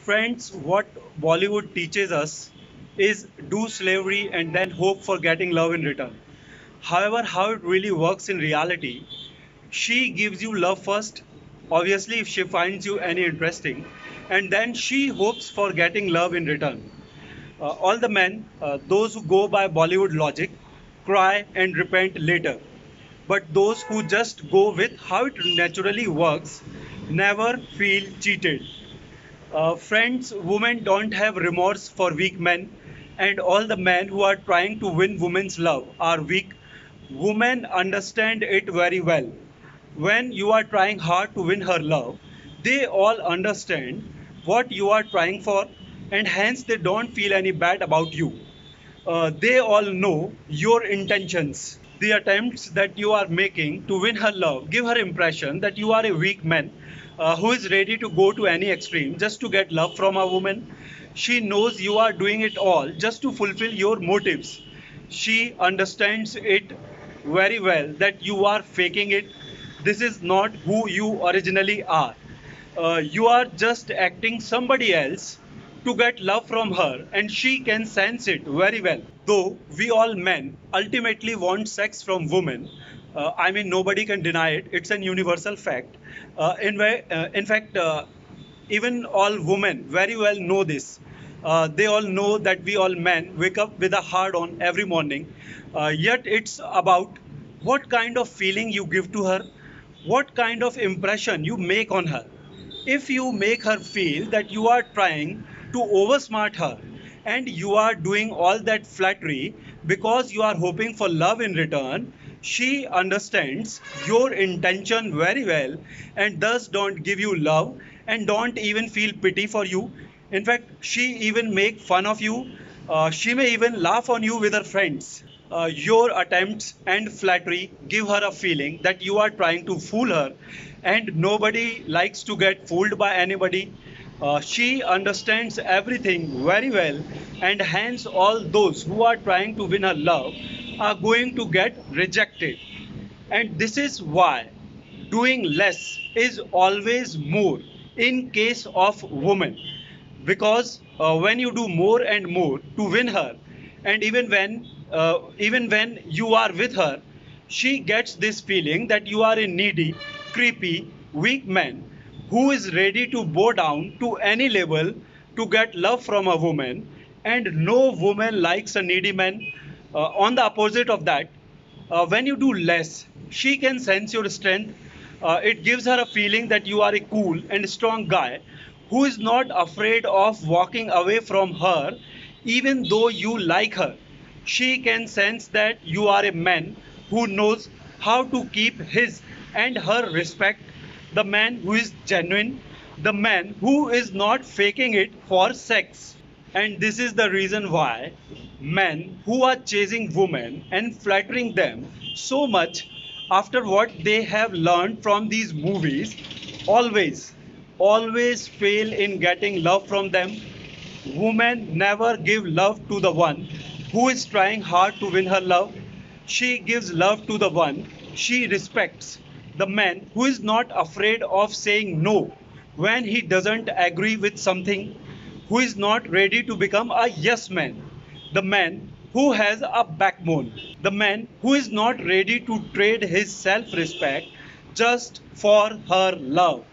Friends, what Bollywood teaches us is do slavery and then hope for getting love in return. However, how it really works in reality, she gives you love first, obviously, if she finds you any interesting, and then she hopes for getting love in return. All the men, those who go by Bollywood logic, cry and repent later. But those who just go with how it naturally works never feel cheated. Friends, women don't have remorse for weak men, and all the men who are trying to win women's love are weak. Women understand it very well. When you are trying hard to win her love, they all understand what you are trying for, and hence they don't feel any bad about you. They all know your intentions. The attempts that you are making to win her love give her impression that you are a weak man who is ready to go to any extreme just to get love from a woman. She knows you are doing it all just to fulfill your motives. She understands it very well that you are faking it. This is not who you originally are. You are just acting somebody else to get love from her, and she can sense it very well. Though we all men ultimately want sex from women, I mean, nobody can deny it, it's an universal fact. In fact, even all women very well know this. They all know that we all men wake up with a hard on every morning. Yet it's about what kind of feeling you give to her, what kind of impression you make on her. If you make her feel that you are trying to oversmart her and you are doing all that flattery because you are hoping for love in return, she understands your intention very well and thus don't give you love and don't even feel pity for you. In fact, she even make fun of you. She may even laugh on you with her friends. Your attempts and flattery give her a feeling that you are trying to fool her, and nobody likes to get fooled by anybody. She understands everything very well, and hence, all those who are trying to win her love are going to get rejected. And this is why doing less is always more in case of women, because when you do more and more to win her, and even when you are with her, she gets this feeling that you are a needy, creepy, weak man who is ready to bow down to any level to get love from a woman, and no woman likes a needy man. On the opposite of that, when you do less, she can sense your strength. It gives her a feeling that you are a cool and strong guy who is not afraid of walking away from her, even though you like her. She can sense that you are a man who knows how to keep his and her respect, the man who is genuine, the man who is not faking it for sex. And this is the reason why men who are chasing women and flattering them so much after what they have learned from these movies always, always fail in getting love from them. Women never give love to the one who is trying hard to win her love. She gives love to the one she respects, the man who is not afraid of saying no when he doesn't agree with something, who is not ready to become a yes man, the man who has a backbone, the man who is not ready to trade his self respect just for her love.